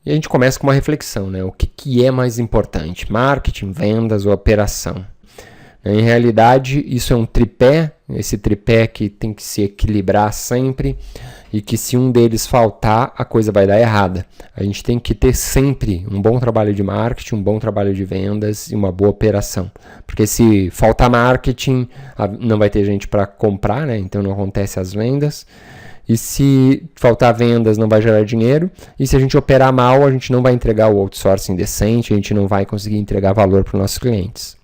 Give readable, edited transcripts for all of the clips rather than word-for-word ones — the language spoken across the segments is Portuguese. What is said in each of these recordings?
E a gente começa com uma reflexão, né? O que é mais importante? Marketing, vendas ou operação? Em realidade, isso é um tripé, esse tripé que tem que se equilibrar sempre e que se um deles faltar, a coisa vai dar errada. A gente tem que ter sempre um bom trabalho de marketing, um bom trabalho de vendas e uma boa operação. Porque se faltar marketing, não vai ter gente para comprar, né? Então não acontece as vendas. E se faltar vendas, não vai gerar dinheiro. E se a gente operar mal, a gente não vai entregar o outsourcing decente, a gente não vai conseguir entregar valor para os nossos clientes.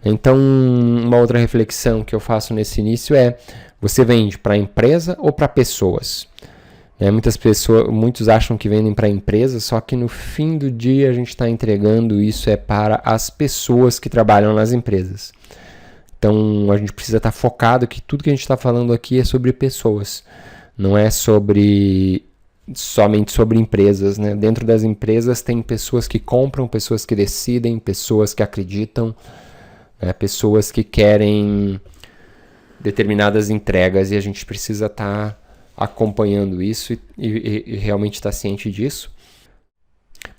Então, uma outra reflexão que eu faço nesse início é: você vende para empresa ou para pessoas? Muitos acham que vendem para empresas, só que no fim do dia a gente está entregando isso para as pessoas que trabalham nas empresas. Então, a gente precisa estar focado que tudo que a gente está falando aqui é sobre pessoas, não é somente sobre empresas, né? Dentro das empresas tem pessoas que compram, pessoas que decidem, pessoas que acreditam, pessoas que querem determinadas entregas, e a gente precisa estar acompanhando isso e realmente estar ciente disso.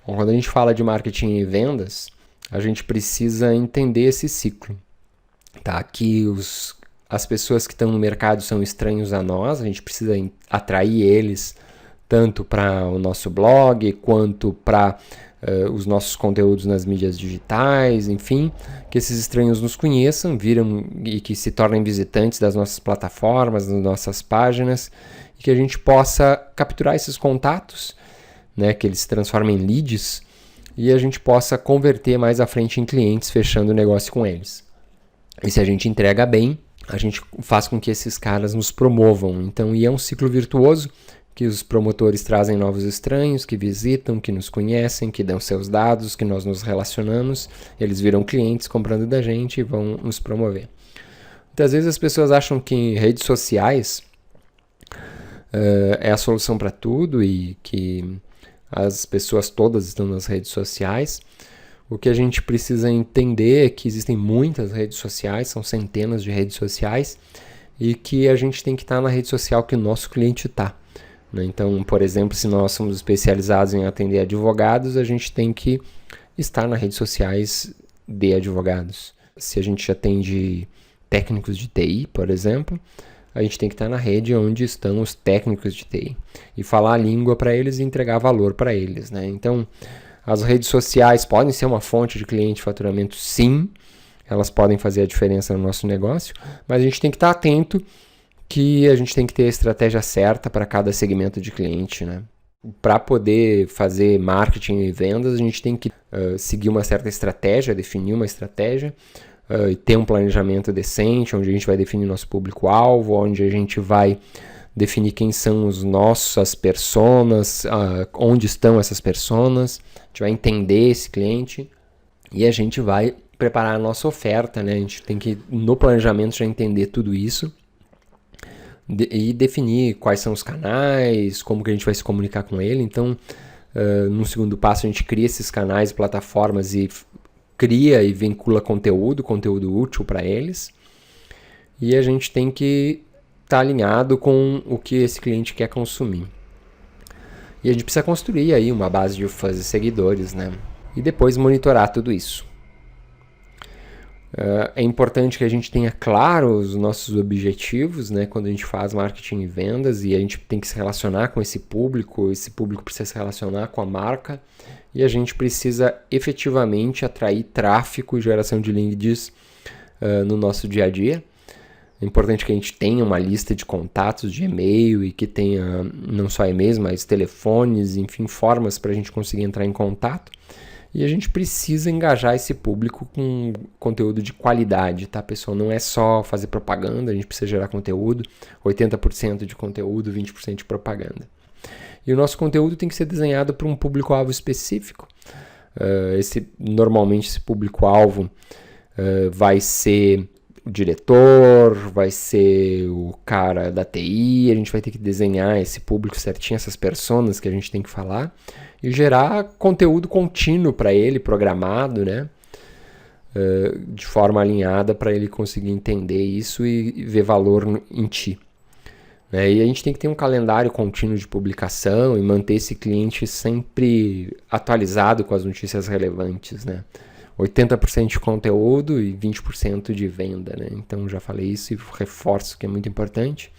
Bom, quando a gente fala de marketing e vendas, a gente precisa entender esse ciclo. Tá? Que as pessoas que estão no mercado são estranhos a nós, a gente precisa atrair eles tanto para o nosso blog quanto para os nossos conteúdos nas mídias digitais, enfim, que esses estranhos nos conheçam, viram e que se tornem visitantes das nossas plataformas, das nossas páginas, e que a gente possa capturar esses contatos, né, que eles se transformem em leads, e a gente possa converter mais à frente em clientes, fechando o negócio com eles. E se a gente entrega bem, a gente faz com que esses caras nos promovam. Então, e é um ciclo virtuoso, que os promotores trazem novos estranhos, que visitam, que nos conhecem, que dão seus dados, que nós nos relacionamos, eles viram clientes comprando da gente e vão nos promover. Muitas vezes as pessoas acham que redes sociais é a solução para tudo e que as pessoas todas estão nas redes sociais. O que a gente precisa entender é que existem muitas redes sociais, são centenas de redes sociais, e que a gente tem que estar na rede social que o nosso cliente está. Então, por exemplo, se nós somos especializados em atender advogados, a gente tem que estar nas redes sociais de advogados. Se a gente atende técnicos de TI, por exemplo, a gente tem que estar na rede onde estão os técnicos de TI e falar a língua para eles e entregar valor para eles, né? Então, as redes sociais podem ser uma fonte de cliente de faturamento, sim, elas podem fazer a diferença no nosso negócio, mas a gente tem que estar atento que a gente tem que ter a estratégia certa para cada segmento de cliente, né? Para poder fazer marketing e vendas, a gente tem que seguir uma certa estratégia, definir uma estratégia, e ter um planejamento decente, onde a gente vai definir nosso público-alvo, onde a gente vai definir quem são as nossas personas, onde estão essas personas, a gente vai entender esse cliente e a gente vai preparar a nossa oferta, né? A gente tem que, no planejamento, já entender tudo isso e definir quais são os canais, como que a gente vai se comunicar com ele. Então, no segundo passo, a gente cria esses canais, plataformas e cria e vincula conteúdo útil para eles. E a gente tem que estar alinhado com o que esse cliente quer consumir. E a gente precisa construir aí uma base de fãs e seguidores, né? E depois monitorar tudo isso. É importante que a gente tenha claro os nossos objetivos, né, quando a gente faz marketing e vendas, e a gente tem que se relacionar com esse público precisa se relacionar com a marca, e a gente precisa efetivamente atrair tráfego e geração de leads no nosso dia a dia. É importante que a gente tenha uma lista de contatos de e-mail e que tenha não só e-mails, mas telefones, enfim, formas para a gente conseguir entrar em contato. E a gente precisa engajar esse público com conteúdo de qualidade, tá, pessoal? Não é só fazer propaganda, a gente precisa gerar conteúdo, 80% de conteúdo, 20% de propaganda. E o nosso conteúdo tem que ser desenhado para um público-alvo específico. Normalmente esse público-alvo vai ser o diretor, vai ser o cara da TI, a gente vai ter que desenhar esse público certinho, essas personas que a gente tem que falar, e gerar conteúdo contínuo para ele, programado, né? De forma alinhada para ele conseguir entender isso e ver valor em ti. né? E a gente tem que ter um calendário contínuo de publicação e manter esse cliente sempre atualizado com as notícias relevantes, né? 80% de conteúdo e 20% de venda, né? Então já falei isso e reforço que é muito importante.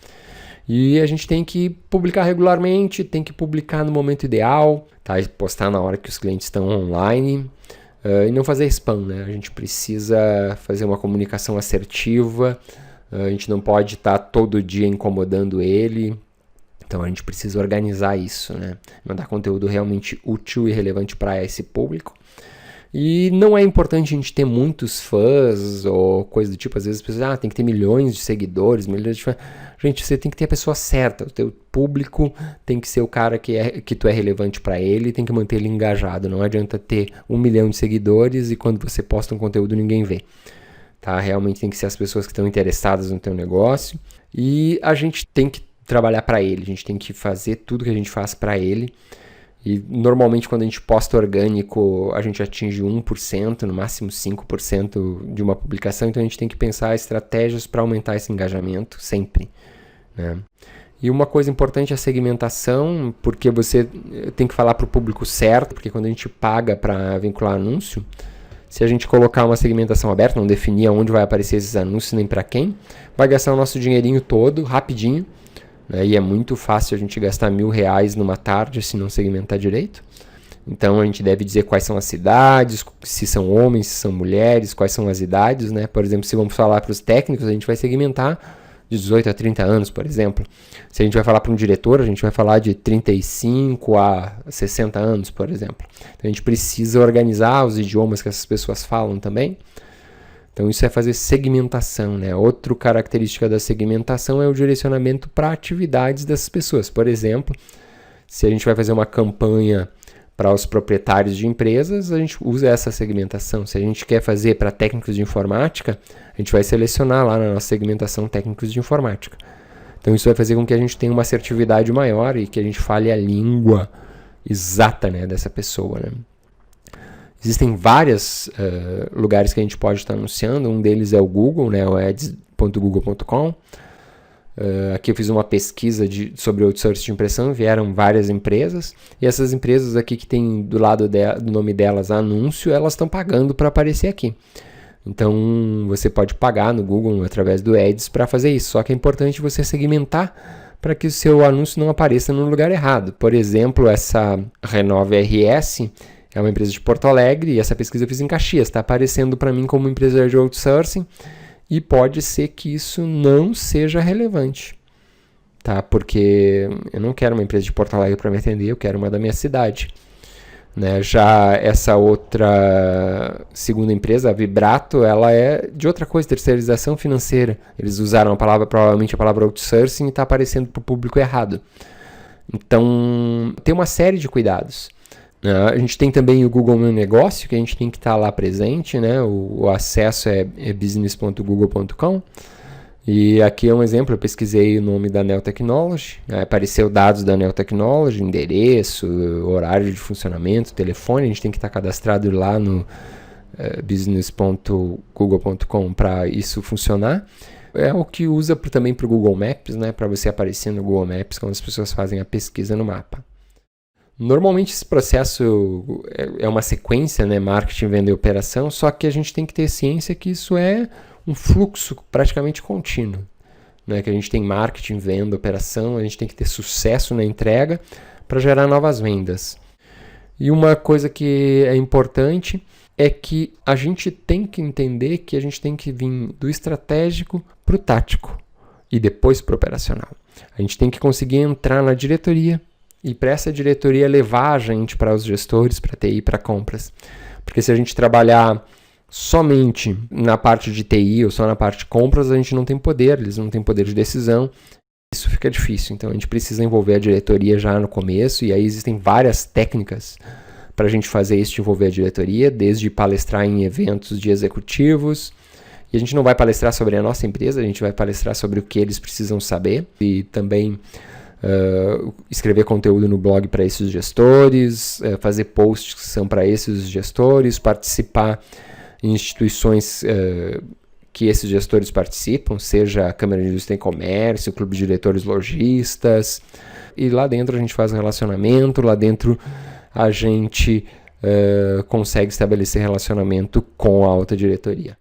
E a gente tem que publicar regularmente, tem que publicar no momento ideal, tá? Postar na hora que os clientes estão online, e não fazer spam, né? A gente precisa fazer uma comunicação assertiva, a gente não pode estar todo dia incomodando ele, então a gente precisa organizar isso, né? Mandar conteúdo realmente útil e relevante para esse público. E não é importante a gente ter muitos fãs ou coisa do tipo. Às vezes as pessoas tem que ter milhões de seguidores, milhões de fãs. Gente, você tem que ter a pessoa certa. O teu público tem que ser o cara que tu é relevante para ele, tem que manter ele engajado. Não adianta ter 1 milhão de seguidores e quando você posta um conteúdo ninguém vê. Tá? Realmente tem que ser as pessoas que estão interessadas no teu negócio. E a gente tem que trabalhar para ele. A gente tem que fazer tudo que a gente faz para ele. E normalmente quando a gente posta orgânico, a gente atinge 1%, no máximo 5% de uma publicação, então a gente tem que pensar estratégias para aumentar esse engajamento sempre, né? E uma coisa importante é a segmentação, porque você tem que falar para o público certo, porque quando a gente paga para vincular anúncio, se a gente colocar uma segmentação aberta, não definir onde vai aparecer esses anúncios nem para quem, vai gastar o nosso dinheirinho todo, rapidinho, e é muito fácil a gente gastar R$1.000 numa tarde se não segmentar direito. Então a gente deve dizer quais são as cidades, se são homens, se são mulheres, quais são as idades, né? Por exemplo, se vamos falar para os técnicos, a gente vai segmentar de 18 a 30 anos, por exemplo. Se a gente vai falar para um diretor, a gente vai falar de 35 a 60 anos, por exemplo. Então a gente precisa organizar os idiomas que essas pessoas falam também. Então isso é fazer segmentação, né? Outra característica da segmentação é o direcionamento para atividades dessas pessoas. Por exemplo, se a gente vai fazer uma campanha para os proprietários de empresas, a gente usa essa segmentação. Se a gente quer fazer para técnicos de informática, a gente vai selecionar lá na nossa segmentação técnicos de informática. Então isso vai fazer com que a gente tenha uma assertividade maior e que a gente fale a língua exata, né, dessa pessoa, né? Existem vários lugares que a gente pode estar anunciando. Um deles é o Google, né, o ads.google.com. Aqui eu fiz uma pesquisa sobre outsourcing de impressão, vieram várias empresas. E essas empresas aqui que tem do lado do nome delas anúncio, elas estão pagando para aparecer aqui. Então você pode pagar no Google através do Ads para fazer isso. Só que é importante você segmentar para que o seu anúncio não apareça no lugar errado. Por exemplo, essa Renove RS é uma empresa de Porto Alegre e essa pesquisa eu fiz em Caxias. Está aparecendo para mim como empresa de outsourcing e pode ser que isso não seja relevante, tá? Porque eu não quero uma empresa de Porto Alegre para me atender, eu quero uma da minha cidade, né? Já essa outra segunda empresa, a Vibrato, ela é de outra coisa, terceirização financeira. Eles usaram provavelmente a palavra outsourcing e está aparecendo para o público errado. Então, tem uma série de cuidados. A gente tem também o Google Meu Negócio, que a gente tem que estar lá presente, né? O acesso é business.google.com. E aqui é um exemplo, eu pesquisei o nome da Neo Technology, apareceu dados da Neo Technology, endereço, horário de funcionamento, telefone, a gente tem que estar cadastrado lá no business.google.com para isso funcionar. É o que usa também para o Google Maps, né? Para você aparecer no Google Maps quando as pessoas fazem a pesquisa no mapa. Normalmente esse processo é uma sequência, né? Marketing, venda e operação, só que a gente tem que ter ciência que isso é um fluxo praticamente contínuo, né? Que a gente tem marketing, venda, operação, a gente tem que ter sucesso na entrega para gerar novas vendas. E uma coisa que é importante é que a gente tem que entender que a gente tem que vir do estratégico para o tático e depois para o operacional. A gente tem que conseguir entrar na diretoria e para essa diretoria levar a gente para os gestores, para TI, para compras. Porque se a gente trabalhar somente na parte de TI ou só na parte de compras, a gente não tem poder, eles não têm poder de decisão. Isso fica difícil, então a gente precisa envolver a diretoria já no começo, e aí existem várias técnicas para a gente fazer isso, de envolver a diretoria, desde palestrar em eventos de executivos, e a gente não vai palestrar sobre a nossa empresa, a gente vai palestrar sobre o que eles precisam saber, e também escrever conteúdo no blog para esses gestores, fazer posts que são para esses gestores, participar em instituições que esses gestores participam, seja a Câmara de Indústria e Comércio, o Clube de Diretores Lojistas, e lá dentro a gente faz um relacionamento, lá dentro a gente consegue estabelecer relacionamento com a alta diretoria.